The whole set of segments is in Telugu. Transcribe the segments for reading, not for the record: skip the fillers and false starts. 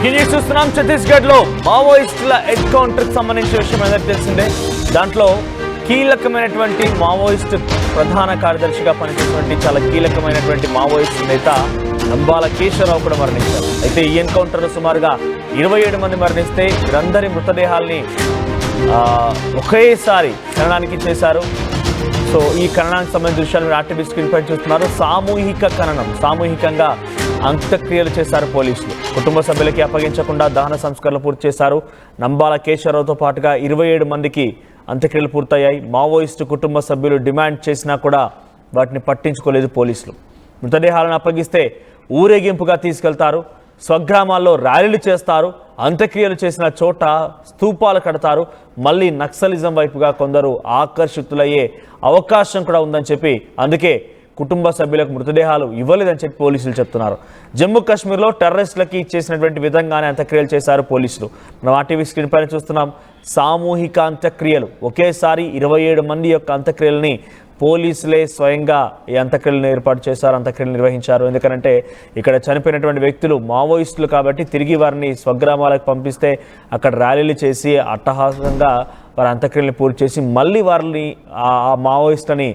చూస్తున్నాం ఛత్తీస్గఢ్ లో మావోయిస్టుల ఎన్కౌంటర్ కి సంబంధించిన విషయం అందరికీ తెలిసిందే. దాంట్లో కీలకమైనటువంటి మావోయిస్ట్ ప్రధాన కార్యదర్శిగా పనిచేసినటువంటి చాలా కీలకమైనటువంటి మావోయిస్ట్ నేత నంబాల కేశవరావు కూడా మరణించారు. అయితే ఈ ఎన్కౌంటర్ లో సుమారుగా 27 మంది మరణిస్తే వీరందరి మృతదేహాల్ని ఒకేసారి ఖననానికి చేశారు. సో ఈ ఖననానికి సంబంధించిన విషయాలు మీరు ఆర్టీవీ స్క్రీన్ పై చూస్తున్నారు. సామూహిక ఖననం, సామూహికంగా అంత్యక్రియలు చేశారు పోలీసులు. కుటుంబ సభ్యులకి అప్పగించకుండా దహన సంస్కరణలు పూర్తి చేశారు. నంబాల కేశవరావుతో పాటుగా 27 మందికి అంత్యక్రియలు పూర్తయ్యాయి. మావోయిస్టు కుటుంబ సభ్యులు డిమాండ్ చేసినా కూడా వాటిని పట్టించుకోలేదు పోలీసులు. మృతదేహాలను అప్పగిస్తే ఊరేగింపుగా తీసుకెళ్తారు, స్వగ్రామాల్లో ర్యాలీలు చేస్తారు, అంత్యక్రియలు చేసిన చోట స్తూపాలు కడతారు. మళ్ళీ నక్సలిజం వైపుగా కొందరు ఆకర్షితులయ్యే అవకాశం కూడా ఉందని చెప్పి అందుకే కుటుంబ సభ్యులకు మృతదేహాలు ఇవ్వలేదని చెప్పి పోలీసులు చెప్తున్నారు. జమ్మూ కాశ్మీర్లో టెర్రరిస్టులకి చేసినటువంటి విధంగానే అంత్యక్రియలు చేశారు పోలీసులు. మనం ఆర్టీవీ స్క్రీన్ పైన చూస్తున్నాం. సామూహిక అంత్యక్రియలు, ఒకేసారి 27 మంది యొక్క అంత్యక్రియలని పోలీసులే స్వయంగా ఈ అంత్యక్రియలను ఏర్పాటు చేశారు, అంత్యక్రియలు నిర్వహించారు. ఎందుకంటే ఇక్కడ చనిపోయినటువంటి వ్యక్తులు మావోయిస్టులు కాబట్టి తిరిగి వారిని స్వగ్రామాలకు పంపిస్తే అక్కడ ర్యాలీలు చేసి అట్టహాసంగా వారి అంత్యక్రియలను పూర్తి చేసి మళ్ళీ వారిని ఆ మావోయిస్టులని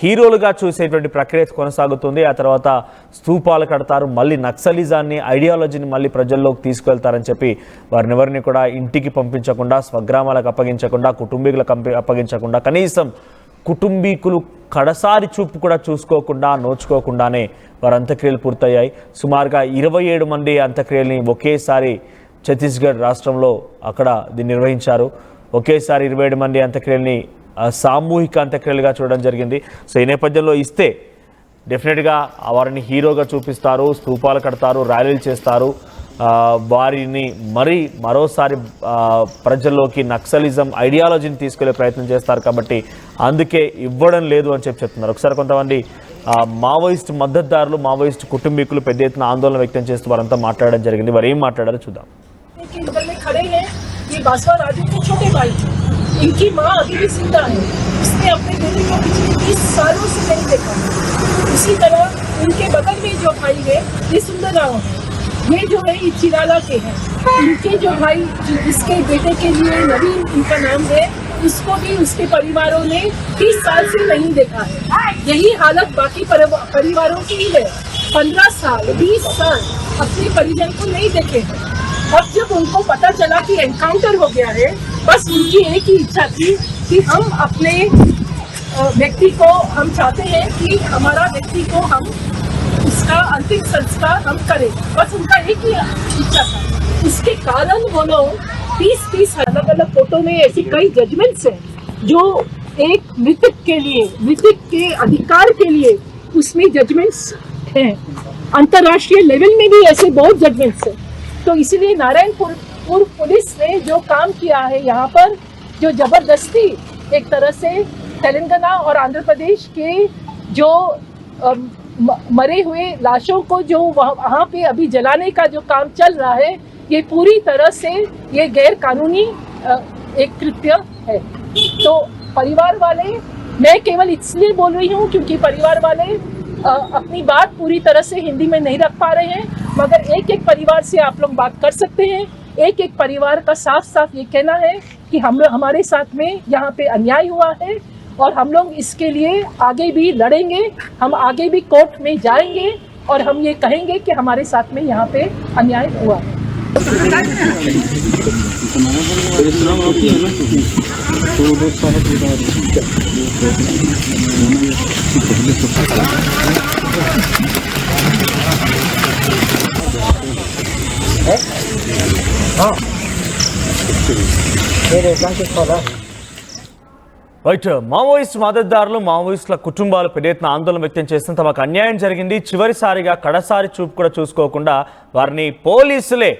హీరోలుగా చూసేటువంటి ప్రక్రియ కొనసాగుతుంది. ఆ తర్వాత స్తూపాలు కడతారు, మళ్ళీ నక్సలిజాన్ని, ఐడియాలజీని మళ్ళీ ప్రజల్లోకి తీసుకువెళ్తారని చెప్పి వారిని ఎవరిని కూడా ఇంటికి పంపించకుండా, స్వగ్రామాలకు అప్పగించకుండా, కుటుంబీకులకు అప్పగించకుండా, కనీసం కుటుంబీకులు కడసారి చూపు కూడా చూసుకోకుండా, నోచుకోకుండానే వారి అంత్యక్రియలు పూర్తయ్యాయి. సుమారుగా 27 మంది అంత్యక్రియల్ని ఒకేసారి ఛత్తీస్గఢ్ రాష్ట్రంలో అక్కడ దీన్ని నిర్వహించారు. ఒకేసారి 27 మంది అంత్యక్రియల్ని సామూహిక అంత్యక్రియలుగా చూడడం జరిగింది. సో ఈ నేపథ్యంలో ఇస్తే డెఫినెట్గా వారిని హీరోగా చూపిస్తారు, స్తూపాలు కడతారు, ర్యాలీలు చేస్తారు, వారిని మరోసారి ప్రజల్లోకి నక్సలిజం ఐడియాలజీని తీసుకెళ్లే ప్రయత్నం చేస్తారు. కాబట్టి అందుకే ఇవ్వడం లేదు అని చెప్తున్నారు. ఒకసారి కొంతమంది మావోయిస్ట్ మద్దతుదారులు, మావోయిస్ట్ కుటుంబీకులు పెద్ద ఎత్తున ఆందోళన వ్యక్తం చేస్తూ వారంతా మాట్లాడడం జరిగింది. వారు ఏం మాట్లాడారో చూద్దాం. इनकी माँ अभी भी जिंदा है, उसने अपने बेटे को पिछले 20 सालों से नहीं देखा। इसी तरह उनके बगल में जो भाई है ये सुंदरराव है, ये जो है ये चिराला के हैं। इनके जो भाई जिसके बेटे के लिए नवीन इनका नाम है, उसको भी उसके परिवारों ने 30 साल से नहीं देखा है। यही हालत बाकी परिवारों की ही है। 15 साल 20 साल अपने परिजन को नहीं देखे हैं। अब जब उनको पता चला कि एनकाउंटर हो गया है, बस उनकी एक ही इच्छा थी कि हम अपने व्यक्ति को, हम चाहते हैं कि हमारा व्यक्ति को हम उसका अंतिम संस्कार हम करें, बस उनका एक ही इच्छा था। इसके कारण वो लोग 30 अलग अलग कोर्टों में ऐसी कई जजमेंट्स हैं जो एक मृतक के लिए, मृतक के अधिकार के लिए उसमें जजमेंट्स हैं। अंतर्राष्ट्रीय लेवल में भी ऐसे बहुत जजमेंट्स हैं। तो इसलिए नारायणपुर पुलिस ने जो काम किया है यहाँ पर, जो जबरदस्ती एक तरह से तेलंगाना और आंध्र प्रदेश के जो मरे हुए लाशों को जो वहाँ पे अभी जलाने का जो काम चल रहा है, ये पूरी तरह से ये गैर कानूनी एक कृत्य है। तो परिवार वाले, मैं केवल इसलिए बोल रही हूँ क्योंकि परिवार वाले अपनी बात पूरी तरह से हिंदी में नहीं रख पा रहे हैं, मगर एक एक परिवार से आप लोग बात कर सकते हैं। एक एक परिवार का साफ साफ ये कहना है कि हमारे साथ में यहाँ पे अन्याय हुआ है और हम लोग इसके लिए आगे भी लड़ेंगे, हम आगे भी कोर्ट में जाएंगे और हम ये कहेंगे कि हमारे साथ में यहाँ पे अन्याय हुआ है। రైట్, మావోయిస్ట్ మద్దతుదారులు, మావోయిస్టుల కుటుంబాలు పెద్ద ఎత్తున ఆందోళన వ్యక్తం చేస్తున్న తమకు అన్యాయం జరిగింది, చివరిసారిగా కడసారి చూపు కూడా చూసుకోకుండా వారిని పోలీసులే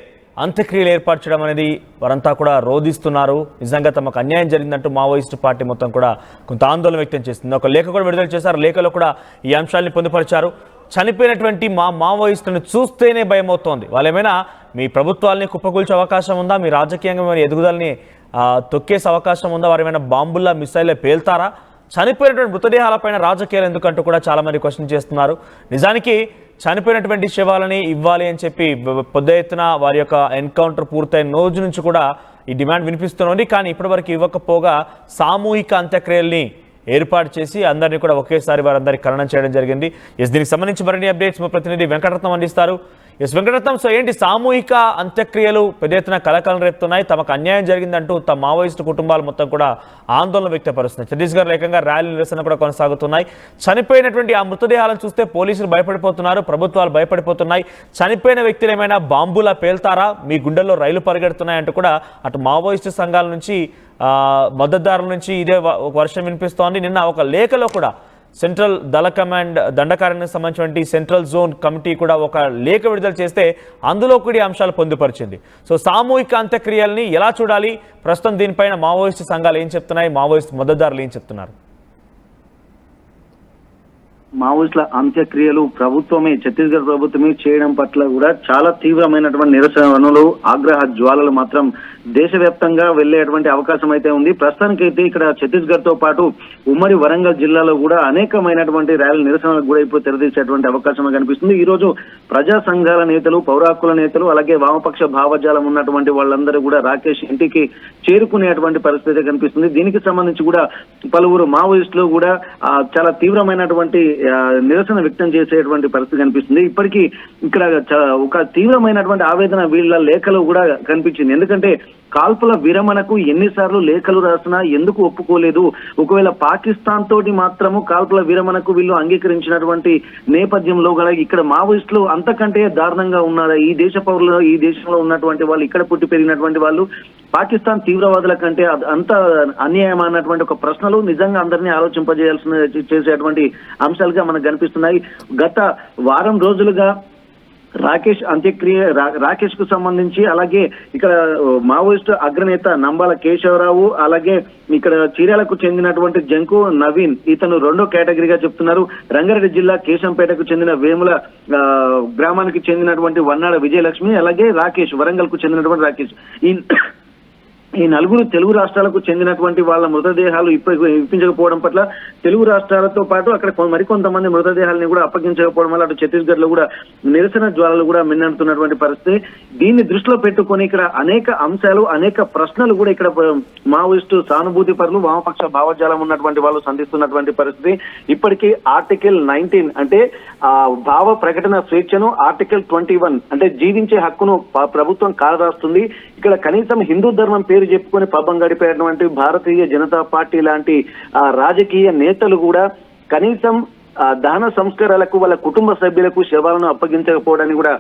అంత్యక్రియలు ఏర్పాటు చేయడం అనేది వారంతా కూడా రోధిస్తున్నారు. నిజంగా తమకు అన్యాయం జరిగిందంటూ మావోయిస్టు పార్టీ మొత్తం కూడా కొంత ఆందోళన వ్యక్తం చేస్తుంది. ఒక లేఖ కూడా విడుదల చేశారు. లేఖలో కూడా ఈ అంశాన్ని పొందుపరిచారు. చనిపోయినటువంటి మావోయిస్టులను చూస్తేనే భయం అవుతోంది. వాళ్ళు ఏమైనా మీ ప్రభుత్వాలని కుప్పకూల్చే అవకాశం ఉందా? మీ రాజకీయంగా మరి ఎదుగుదలని తొక్కేసే అవకాశం ఉందా? వారు ఏమైనా బాంబుల్లా మిసైల్లో పేల్తారా? చనిపోయినటువంటి మృతదేహాలపైన రాజకీయాలు ఎందుకంటూ కూడా చాలామంది క్వశ్చన్ చేస్తున్నారు. నిజానికి చనిపోయినటువంటి శవాలని ఇవ్వాలి అని చెప్పి పెద్ద ఎత్తున వారి యొక్క ఎన్కౌంటర్ పూర్తయిన రోజు నుంచి కూడా ఈ డిమాండ్ వినిపిస్తుంది. కానీ ఇప్పటివరకు ఇవ్వకపోగా సామూహిక అంత్యక్రియల్ని ఏర్పాటు చేసి అందరినీ కూడా ఒకేసారి వారందరికీ ఖననం చేయడం జరిగింది. దీనికి సంబంధించి మరిన్ని అప్డేట్స్ మా ప్రతినిధి వెంకటరత్నం అందిస్తారు. వెంకటరత్నం, సో ఏంటి సామూహిక అంత్యక్రియలు పెద్ద ఎత్తున కలకలం రేపుతున్నాయి. తమకు అన్యాయం జరిగిందంటూ తమ మావోయిస్టు కుటుంబాలు మొత్తం కూడా ఆందోళన వ్యక్తపరుస్తున్నాయి. ఛత్తీస్గఢ్ ఏకంగా ర్యాలీ నిరసన కూడా కొనసాగుతున్నాయి. చనిపోయినటువంటి ఆ మృతదేహాలను చూస్తే పోలీసులు భయపడిపోతున్నారు, ప్రభుత్వాలు భయపడిపోతున్నాయి. చనిపోయిన వ్యక్తులు ఏమైనా బాంబులా పేల్తారా, మీ గుండెల్లో రైలు పరిగెడుతున్నాయంటూ కూడా అటు మావోయిస్టు సంఘాల నుంచి మద్దతుదారుల నుంచి ఇదే వర్షం వినిపిస్తోంది. నిన్న ఒక లేఖలో కూడా సెంట్రల్ దళ కమాండ్ దండకారణ్యానికి సంబంధించినటువంటి సెంట్రల్ జోన్ కమిటీ కూడా ఒక లేఖ విడుదల చేస్తే అందులో కూడా అంశాలు పొందుపరిచింది. సో సామూహిక అంత్యక్రియల్ని ఎలా చూడాలి, ప్రస్తుతం దీనిపైన మావోయిస్టు సంఘాలు ఏం చెప్తున్నాయి, మావోయిస్టు మద్దతుదారులు ఏం చెప్తున్నారు? మావోయిస్టుల అంత్యక్రియలు ప్రభుత్వమే, ఛత్తీస్గఢ్ ప్రభుత్వమే చేయడం పట్ల కూడా చాలా తీవ్రమైనటువంటి నిరసనలు, ఆగ్రహ జ్వాలలు మాత్రం దేశవ్యాప్తంగా వెళ్లేటువంటి అవకాశం అయితే ఉంది. ప్రస్తుతానికైతే ఇక్కడ ఛత్తీస్గఢ్ తో పాటు ఉమ్మడి వరంగల్ జిల్లాలో కూడా అనేకమైనటువంటి ర్యాలీ నిరసనలకు కూడా ఇప్పుడు తెరదీసేటువంటి అవకాశం కనిపిస్తుంది. ఈ రోజు ప్రజా సంఘాల నేతలు, పౌర హక్కుల నేతలు, అలాగే వామపక్ష భావజాలం ఉన్నటువంటి వాళ్ళందరూ కూడా రాకేష్ ఇంటికి చేరుకునేటువంటి పరిస్థితి కనిపిస్తుంది. దీనికి సంబంధించి కూడా పలువురు మావోయిస్టులు కూడా చాలా తీవ్రమైనటువంటి నిరసన వ్యక్తం చేసేటువంటి పరిస్థితి కనిపిస్తుంది. ఇప్పటికీ ఇక్కడ ఒక తీవ్రమైనటువంటి ఆవేదన వీళ్ళ లేఖలో కూడా కనిపించింది. ఎందుకంటే కాల్పుల విరమణకు ఎన్నిసార్లు లేఖలు రాసినా ఎందుకు ఒప్పుకోలేదు, ఒకవేళ పాకిస్తాన్ తోటి మాత్రము కాల్పుల విరమణకు వీళ్ళు అంగీకరించినటువంటి నేపథ్యంలో కూడా ఇక్కడ మావోయిస్టులు అంతకంటే దారుణంగా ఉన్నారా, ఈ దేశ పౌరులు, ఈ దేశంలో ఉన్నటువంటి వాళ్ళు, ఇక్కడ పుట్టి పెరిగినటువంటి వాళ్ళు పాకిస్తాన్ తీవ్రవాదుల కంటే అంత అన్యాయం అన్నటువంటి ఒక ప్రశ్నలు నిజంగా అందరినీ చేసేటువంటి అంశాలుగా మనకు కనిపిస్తున్నాయి. గత వారం రోజులుగా రాకేష్ అంత్యక్రియ, రాకేష్ కు సంబంధించి, అలాగే ఇక్కడ మావోయిస్టు అగ్రనేత నంబాల కేశవరావు, అలాగే ఇక్కడ చీరాలకు చెందినటువంటి జంకు నవీన్, ఇతను రెండో కేటగిరీగా చెప్తున్నారు. రంగారెడ్డి జిల్లా కేశంపేటకు చెందిన వేముల గ్రామానికి చెందినటువంటి వన్నాడ విజయలక్ష్మి, అలాగే రాకేష్ వరంగల్ కు చెందినటువంటి రాకేష్, ఈ నలుగురు తెలుగు రాష్ట్రాలకు చెందినటువంటి వాళ్ళ మృతదేహాలు ఇప్పించకపోవడం పట్ల తెలుగు రాష్ట్రాలతో పాటు అక్కడ మరికొంతమంది మృతదేహాలని కూడా అప్పగించకపోవడం వల్ల అటు ఛత్తీస్గఢ్ లో కూడా నిరసన జ్వాలలు కూడా మిన్నంటున్నటువంటి పరిస్థితి. దీన్ని దృష్టిలో పెట్టుకొని ఇక్కడ అనేక అంశాలు, అనేక ప్రశ్నలు కూడా ఇక్కడ మావోయిస్టు సానుభూతి పరులు, వామపక్ష భావజాలం ఉన్నటువంటి వాళ్ళు సంధిస్తున్నటువంటి పరిస్థితి. ఇప్పటికీ ఆర్టికల్ 19 అంటే భావ ప్రకటన స్వేచ్ఛను, ఆర్టికల్ 21 అంటే జీవించే హక్కును ప్రభుత్వం కాలరాస్తుంది. ఇక్కడ కనీసం హిందూ ధర్మం పేరు చెప్పుకొని పబ్బం గడిపేటువంటి భారతీయ జనతా పార్టీ లాంటి రాజకీయ నేతలు కూడా కనీసం దహన సంస్కారాలకు వాళ్ళ కుటుంబ సభ్యులకు శవాలను అప్పగించకపోవడాన్ని కూడా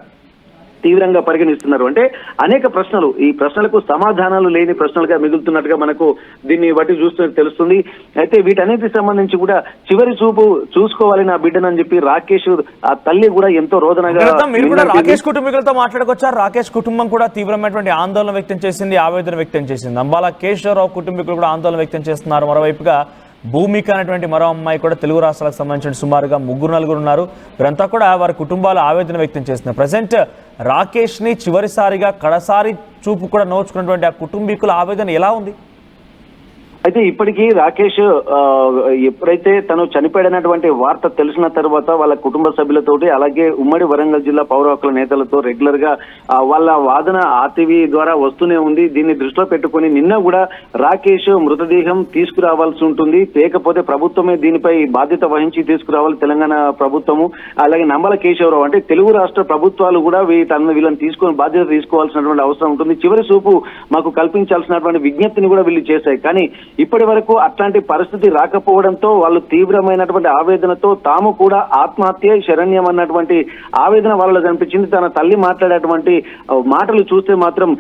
తీవ్రంగా పరిగణిస్తున్నారు. అంటే అనేక ప్రశ్నలు, ఈ ప్రశ్నలకు సమాధానాలు లేని ప్రశ్నలుగా మిగులుతున్నట్టుగా మనకు దీన్ని బట్టి చూస్తే తెలుస్తుంది. అయితే వీటన్నిటికి సంబంధించి కూడా చివరి చూపు చూసుకోవాలి నా బిడ్డనని చెప్పి రాకేష్ ఆ తల్లి కూడా ఎంతో రోదనగా. మీరు కూడా రాకేష్ కుటుంబీకులతో మాట్లాడుకొచ్చారు. రాకేష్ కుటుంబం కూడా తీవ్రమైనటువంటి ఆందోళన వ్యక్తం చేసింది, ఆవేదన వ్యక్తం చేసింది. అంబాల కేశవరావు కుటుంబీకులు కూడా ఆందోళన వ్యక్తం చేస్తున్నారు. మరోవైపుగా భూమిక అనేటువంటి మరో అమ్మాయి కూడా తెలుగు రాష్ట్రాలకు సంబంధించిన సుమారుగా 3-4 ఉన్నారు. వీరంతా కూడా వారి కుటుంబాల ఆవేదన వ్యక్తం చేస్తున్నారు. ప్రజెంట్ రాకేష్ ని చివరిసారిగా కడసారి చూపు కూడా నోచుకున్నటువంటి ఆ కుటుంబీకుల ఆవేదన ఎలా ఉంది? అయితే ఇప్పటికీ రాకేష్ ఎప్పుడైతే తను చనిపోయినటువంటి వార్త తెలిసిన తర్వాత వాళ్ళ కుటుంబ సభ్యులతోటి, అలాగే ఉమ్మడి వరంగల్ జిల్లా పౌర హక్కుల నేతలతో రెగ్యులర్ గా వాళ్ళ వాదన ఆర్టీవీ ద్వారా వస్తూనే ఉంది. దీన్ని దృష్టిలో పెట్టుకుని నిన్న కూడా రాకేష్ మృతదేహం తీసుకురావాల్సి ఉంటుంది, లేకపోతే ప్రభుత్వమే దీనిపై బాధ్యత వహించి తీసుకురావాలి, తెలంగాణ ప్రభుత్వము. అలాగే నంబల కేశవరావు అంటే తెలుగు రాష్ట్ర ప్రభుత్వాలు కూడా వీళ్ళని తీసుకొని బాధ్యత తీసుకోవాల్సినటువంటి అవసరం ఉంటుంది. చివరి చూపు మాకు కల్పించాల్సినటువంటి విజ్ఞప్తిని కూడా వీళ్ళు చేశాయి. కానీ ఇప్పటి వరకు అట్లాంటి పరిస్థితి రాకపోవడంతో వాళ్ళు తీవ్రమైనటువంటి ఆవేదనతో తాము కూడా ఆత్మహత్య శరణ్యం అన్నటువంటి ఆవేదన వాళ్ళలో కనిపించింది. తన తల్లి మాట్లాడేటువంటి మాటలు చూస్తే మాత్రం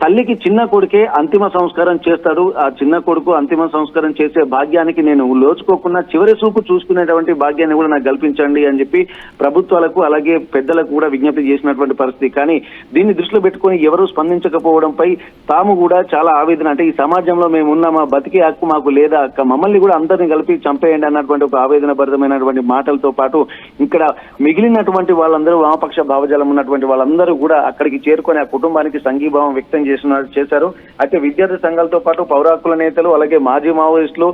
తల్లికి చిన్న కొడుకే అంతిమ సంస్కారం చేస్తాడు, ఆ చిన్న కొడుకు అంతిమ సంస్కారం చేసే భాగ్యానికి నేను లోచుకోకుండా చివరి చూపు చూసుకునేటువంటి భాగ్యాన్ని కూడా నాకు కల్పించండి అని చెప్పి ప్రభుత్వాలకు అలాగే పెద్దలకు కూడా విజ్ఞప్తి చేసినటువంటి పరిస్థితి. కానీ దీన్ని దృష్టిలో పెట్టుకుని ఎవరు స్పందించకపోవడంపై తాము కూడా చాలా ఆవేదన, అంటే ఈ సమాజంలో మేము ఉన్న మా బతికే హక్కు మాకు లేదా, మమ్మల్ని కూడా అందరిని కలిపి చంపేయండి అన్నటువంటి ఒక ఆవేదన భరితమైనటువంటి మాటలతో పాటు ఇక్కడ మిగిలినటువంటి వాళ్ళందరూ వామపక్ష భావజాలం ఉన్నటువంటి వాళ్ళందరూ కూడా అక్కడికి చేరుకొని ఆ కుటుంబానికి సంఘీభావం వ్యక్తం చేశారు. అయితే విద్యార్థి సంఘాలతో పాటు పౌర హక్కుల నేతలు, అలాగే మాజీ మావోయిస్టులు,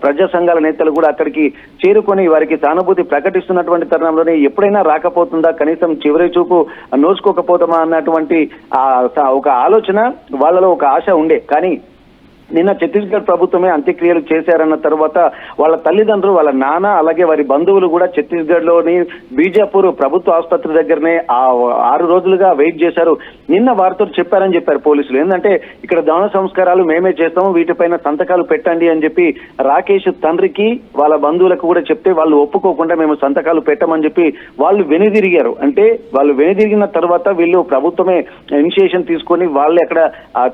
ప్రజా సంఘాల నేతలు కూడా అక్కడికి చేరుకొని వారికి సానుభూతి ప్రకటిస్తున్నటువంటి తరుణంలోనే ఎప్పుడైనా రాకపోతుందా, కనీసం చివరి చూపు నోచుకోకపోతామా అన్నటువంటి ఒక ఆలోచన వాళ్ళలో ఒక ఆశ ఉండే. కానీ నిన్న ఛత్తీస్గఢ్ ప్రభుత్వమే అంత్యక్రియలు చేశారన్న తర్వాత వాళ్ళ తల్లిదండ్రులు, వాళ్ళ నాన్న, అలాగే వారి బంధువులు కూడా ఛత్తీస్గఢ్ లోని బీజాపూర్ ప్రభుత్వ ఆసుపత్రి దగ్గరనే 6 రోజులుగా వెయిట్ చేశారు. నిన్న వారితో చెప్పారని చెప్పారు పోలీసులు. ఏంటంటే ఇక్కడ దహన సంస్కారాలు మేమే చేస్తాము, వీటిపైన సంతకాలు పెట్టండి అని చెప్పి రాకేష్ తండ్రికి వాళ్ళ బంధువులకు కూడా చెప్తే వాళ్ళు ఒప్పుకోకుండా మేము సంతకాలు పెట్టమని చెప్పి వాళ్ళు వెనుదిరిగారు. అంటే వాళ్ళు వెనుదిరిగిన తర్వాత వీళ్ళు ప్రభుత్వమే ఇనిషియేషన్ తీసుకొని వాళ్ళు అక్కడ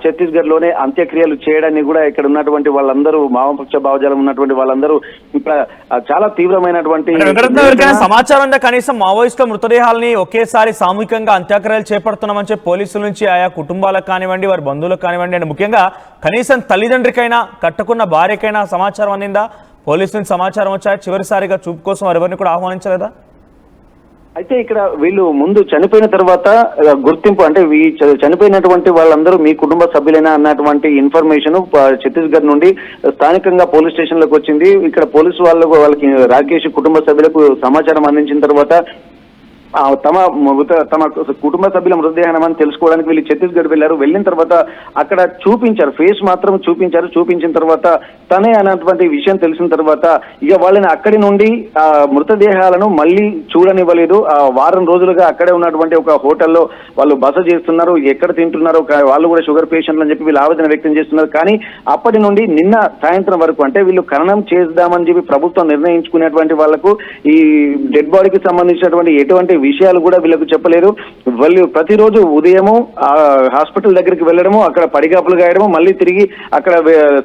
ఛత్తీస్గఢ్ లోనే అంత్యక్రియలు చేయడాన్ని కూడా ఇక్కడ ఉన్నటువంటి వాళ్ళందరూ వామపక్ష భావజాలం ఉన్నటువంటి వాళ్ళందరూ ఇక్కడ చాలా తీవ్రమైనటువంటి సమాచారం కనీసం మావోయిస్టుల మృతదేహాలని ఒకేసారి సామూహికంగా అంత్యక్రియలు చేపడుతున్నామని చెప్పి పోలీసుల నుంచి ఆయా కుటుంబాలకు కానివ్వండి, వారి బంధువులకు కానివ్వండి, అండ్ ముఖ్యంగా కనీసం తల్లిదండ్రికైనా కట్టుకున్న భార్యకైనా సమాచారం అందిందా? పోలీసుల నుంచి సమాచారం వచ్చాయి చివరిసారిగా చూపు కోసం ఎవరిని కూడా ఆహ్వానించలేదా? అయితే ఇక్కడ వీళ్ళు ముందు చనిపోయిన తర్వాత గుర్తింపు, అంటే చనిపోయినటువంటి వాళ్ళందరూ మీ కుటుంబ సభ్యులైనా అన్నటువంటి ఇన్ఫర్మేషన్ ఛత్తీస్గఢ్ నుండి స్థానికంగా పోలీస్ స్టేషన్ లకు వచ్చింది. ఇక్కడ పోలీసు వాళ్ళకి రాకేష్ కుటుంబ సభ్యులకు సమాచారం అందించిన తర్వాత తమ కుటుంబ సభ్యుల మృతదేహాన్ని తెలుసుకోవడానికి వీళ్ళు ఛత్తీస్గఢ్ వెళ్లారు. వెళ్ళిన తర్వాత అక్కడ చూపించారు, ఫేస్ మాత్రం చూపించారు. చూపించిన తర్వాత తనే అన్నటువంటి విషయం తెలిసిన తర్వాత ఇక వాళ్ళని అక్కడి నుండి మృతదేహాలను మళ్ళీ చూడనివ్వలేదు. వారం రోజులుగా అక్కడే ఉన్నటువంటి ఒక హోటల్లో వాళ్ళు బస చేస్తున్నారు. ఎక్కడ తింటున్నారో వాళ్ళు కూడా షుగర్ పేషెంట్లు అని చెప్పి వీళ్ళు ఆవేదన వ్యక్తం చేస్తున్నారు. కానీ అప్పటి నుండి నిన్న సాయంత్రం వరకు, అంటే వీళ్ళు ఖననం చేద్దామని చెప్పి ప్రభుత్వం నిర్ణయించుకునేటువంటి వాళ్లకు ఈ డెడ్ బాడీకి సంబంధించినటువంటి ఎటువంటి విషయాలు కూడా వీళ్ళకు చెప్పలేరు. వాళ్ళు ప్రతిరోజు ఉదయము హాస్పిటల్ దగ్గరికి వెళ్ళడము, అక్కడ పడిగాపులు గాయడము, మళ్ళీ తిరిగి అక్కడ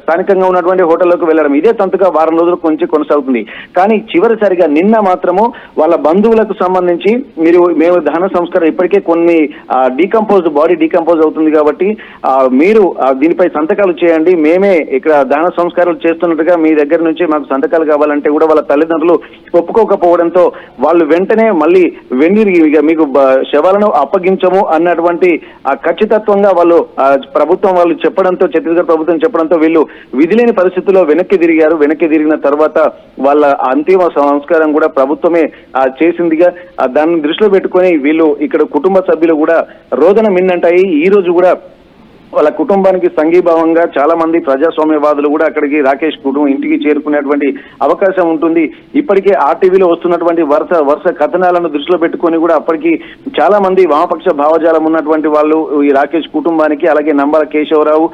స్థానికంగా ఉన్నటువంటి హోటల్లోకి వెళ్ళడం, ఇదే తంతుగా వారం రోజుల నుంచి కొనసాగుతుంది. కానీ చివరిసారిగా నిన్న మాత్రము వాళ్ళ బంధువులకు సంబంధించి మేము దహన సంస్కారం ఇప్పటికే కొన్ని బాడీ డీకంపోజ్ అవుతుంది కాబట్టి మీరు దీనిపై సంతకాలు చేయండి, మేమే ఇక్కడ దహన సంస్కారాలు చేస్తున్నట్టుగా మీ దగ్గర నుంచి మాకు సంతకాలు కావాలంటే కూడా వాళ్ళ తల్లిదండ్రులు ఒప్పుకోకపోవడంతో వాళ్ళు వెంటనే మళ్ళీ మీకు శవాలను అప్పగించము అన్నటువంటి ఖచ్చితత్వంగా ప్రభుత్వం వాళ్ళు చెప్పడంతో, ఛత్తీస్గఢ్ ప్రభుత్వం చెప్పడంతో వీళ్ళు విధిలేని పరిస్థితుల్లో వెనక్కి తిరిగిన తర్వాత వాళ్ళ అంతిమ సంస్కారం కూడా ప్రభుత్వమే చేసిందిగా దాన్ని దృష్టిలో పెట్టుకొని వీళ్ళు ఇక్కడ కుటుంబ సభ్యులు కూడా రోదన మిన్నంటాయి. ఈ రోజు కూడా వాళ్ళ కుటుంబానికి సంఘీభావంగా చాలా మంది ప్రజాస్వామ్యవాదులు కూడా అక్కడికి రాకేష్ కుటుంబం ఇంటికి చేరుకునేటువంటి అవకాశం ఉంటుంది. ఇప్పటికే ఆర్టీవీలో వస్తున్నటువంటి వరుస కథనాలను దృష్టిలో పెట్టుకొని కూడా అప్పటికి చాలా మంది వామపక్ష భావజాలం ఉన్నటువంటి వాళ్ళు ఈ రాకేష్ కుటుంబానికి, అలాగే నంబల కేశవరావు,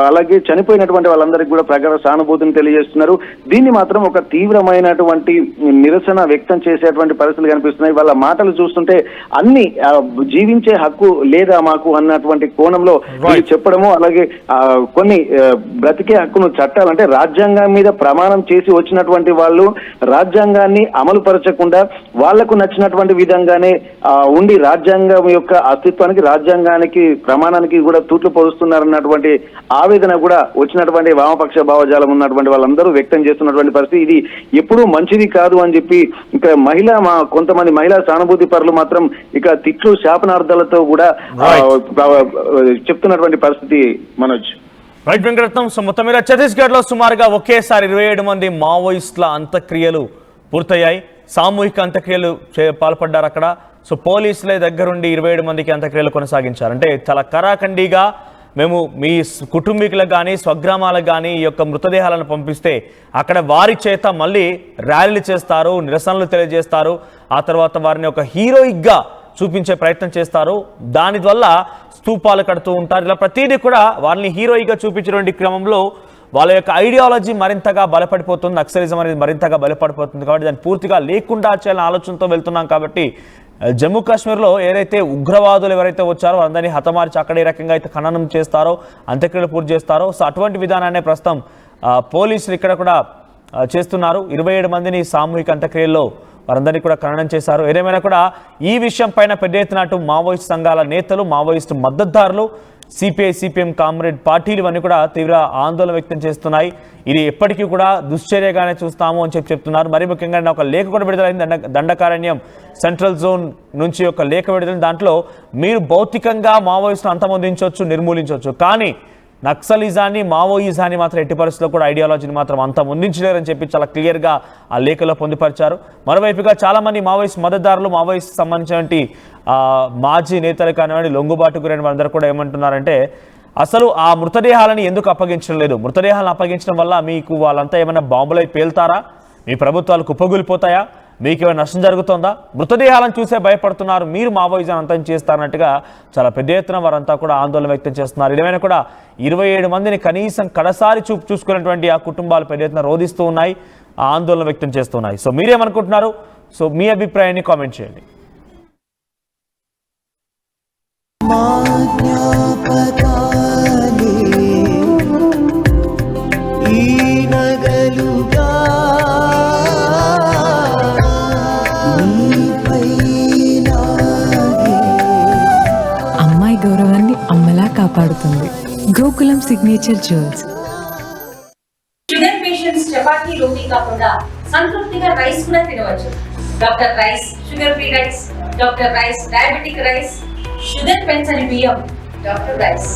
అలాగే చనిపోయినటువంటి వాళ్ళందరికీ కూడా ప్రగాఢ సానుభూతిని తెలియజేస్తున్నారు. దీన్ని మాత్రం ఒక తీవ్రమైనటువంటి నిరసన వ్యక్తం చేసేటువంటి పరిస్థితులు కనిపిస్తున్నాయి. వాళ్ళ మాటలు చూస్తుంటే అన్ని జీవించే హక్కు లేదా మాకు అన్నటువంటి కోణంలో చెప్పడము, అలాగే కొన్ని బ్రతికే హక్కును చట్టాలంటే రాజ్యాంగం మీద ప్రమాణం చేసి వచ్చినటువంటి వాళ్ళు రాజ్యాంగాన్ని అమలు పరచకుండా వాళ్లకు నచ్చినటువంటి విధంగానే ఉండి రాజ్యాంగం యొక్క అస్తిత్వానికి, రాజ్యాంగానికి, ప్రమాణానికి కూడా తూట్లు పొడుస్తున్నారన్నటువంటి ఆవేదన కూడా వచ్చినటువంటి వామపక్ష భావజాలం ఉన్నటువంటి వాళ్ళందరూ వ్యక్తం చేస్తున్నటువంటి పరిస్థితి. ఇది ఎప్పుడూ మంచిది కాదు అని చెప్పి ఇక్కడ కొంతమంది మహిళా సానుభూతి పరులు మాత్రం ఇక తిట్లు శాపనార్థాలతో కూడా చెప్తున్నటువంటి పరిస్థితి. మనోజ్, రైట్ వెంకటరత్నం. సో మొత్తం మీద ఛత్తీస్గఢ్ లో సుమారుగా ఒకేసారి 27 మంది మావోయిస్టుల అంత్యక్రియలు పూర్తయ్యాయి. సామూహిక అంత్యక్రియలు పాల్పడ్డారు అక్కడ. సో పోలీసుల దగ్గరుండి 27 మందికి అంత్యక్రియలు కొనసాగించారు. అంటే చాలా కరాఖండిగా మేము మీ కుటుంబీకులకు కానీ స్వగ్రామాలకు కానీ ఈ యొక్క మృతదేహాలను పంపిస్తే అక్కడ వారి చేత మళ్ళీ ర్యాలీలు చేస్తారు, నిరసనలు తెలియజేస్తారు. ఆ తర్వాత వారిని ఒక హీరోయిక్గా చూపించే ప్రయత్నం చేస్తారు. దానివల్ల స్తూపాలు కడుతూ ఉంటారు. ఇలా ప్రతిదీ కూడా వారిని హీరోయిగా చూపించినటువంటి క్రమంలో వాళ్ళ యొక్క ఐడియాలజీ మరింతగా బలపడిపోతుంది, నక్సలిజం అనేది మరింతగా బలపడిపోతుంది. కాబట్టి దాన్ని పూర్తిగా లేకుండా చేయాలని ఆలోచనతో వెళ్తున్నాం. కాబట్టి జమ్మూ కాశ్మీర్లో ఏదైతే ఉగ్రవాదులు ఎవరైతే వచ్చారో అందరినీ హతమార్చి అక్కడ ఏ రకంగా అయితే ఖననం చేస్తారో, అంత్యక్రియలు పూర్తి చేస్తారో, సో అటువంటి విధానాన్ని ప్రస్తుతం పోలీసులు ఇక్కడ కూడా చేస్తున్నారు. 27 మందిని సామూహిక అంత్యక్రియల్లో వారందరినీ కూడా ఖననం చేశారు. ఏదేమైనా కూడా ఈ విషయం పైన పెద్ద ఎత్తున మావోయిస్ట్ సంఘాల నేతలు, మావోయిస్టు మద్దతుదారులు సిపిఐ సిపిఎం కామ్రేడ్ పార్టీలు ఇవన్నీ కూడా తీవ్ర ఆందోళన వ్యక్తం చేస్తున్నాయి. ఇది ఎప్పటికీ కూడా దుశ్చర్యగానే చూస్తాము అని చెప్తున్నారు. మరి ముఖ్యంగా ఒక లేఖ కూడా విడుదలైంది దండకారణ్యం సెంట్రల్ జోన్ నుంచి ఒక లేఖ విడుదలైంది. దాంట్లో మీరు భౌతికంగా మావోయిస్టును అంతమొందించవచ్చు, నిర్మూలించవచ్చు, కానీ నక్సలిజాన్ని మావోయిజాన్ని మాత్రం ఎట్టి పరిస్థితుల్లో కూడా ఐడియాలజీని మాత్రం అంతమొందించలేరని చెప్పి చాలా క్లియర్గా ఆ లేఖలో పొందుపరిచారు. మరోవైపుగా చాలామంది మావోయిస్ట్ మద్దతుదారులు, మావోయిస్ట్ సంబంధించినటువంటి మాజీ నేతలు కానివ్వండి, లొంగుబాటు గురైన వారందరూ కూడా ఏమంటున్నారంటే అసలు ఆ మృతదేహాలను ఎందుకు అప్పగించడం లేదు, మృతదేహాలను అప్పగించడం వల్ల మీకు వాళ్ళంతా ఏమైనా బాంబులై పేల్తారా, మీ ప్రభుత్వాలు కుప్పగూలిపోతాయా, మీకు ఏమైనా నష్టం జరుగుతుందా, మృతదేహాలను చూసే భయపడుతున్నారు, మీరు మావోయిజం అంతం చేస్తారన్నట్టుగా చాలా పెద్ద ఎత్తున వారంతా కూడా ఆందోళన వ్యక్తం చేస్తున్నారు. ఏమైనా కూడా 27 మందిని కనీసం కడసారి చూసుకున్నటువంటి ఆ కుటుంబాలు పెద్ద ఎత్తున రోధిస్తూ ఉన్నాయి, ఆందోళన వ్యక్తం చేస్తున్నాయి. సో మీరేమనుకుంటున్నారు? సో మీ అభిప్రాయాన్ని కామెంట్ చేయండి. అమ్మాయి గౌరవాన్ని అమ్మలా కాపాడుతుంది. Gokulam signature jewels. Sugar patients chapati రోటీ కాకుండా సంతృప్తిగా రైస్ కూడా తినవచ్చు. Doctor rice, sugar free rice, doctor rice, diabetic rice, sugar పెంచని బియ్యం, డాక్టర్ రైస్.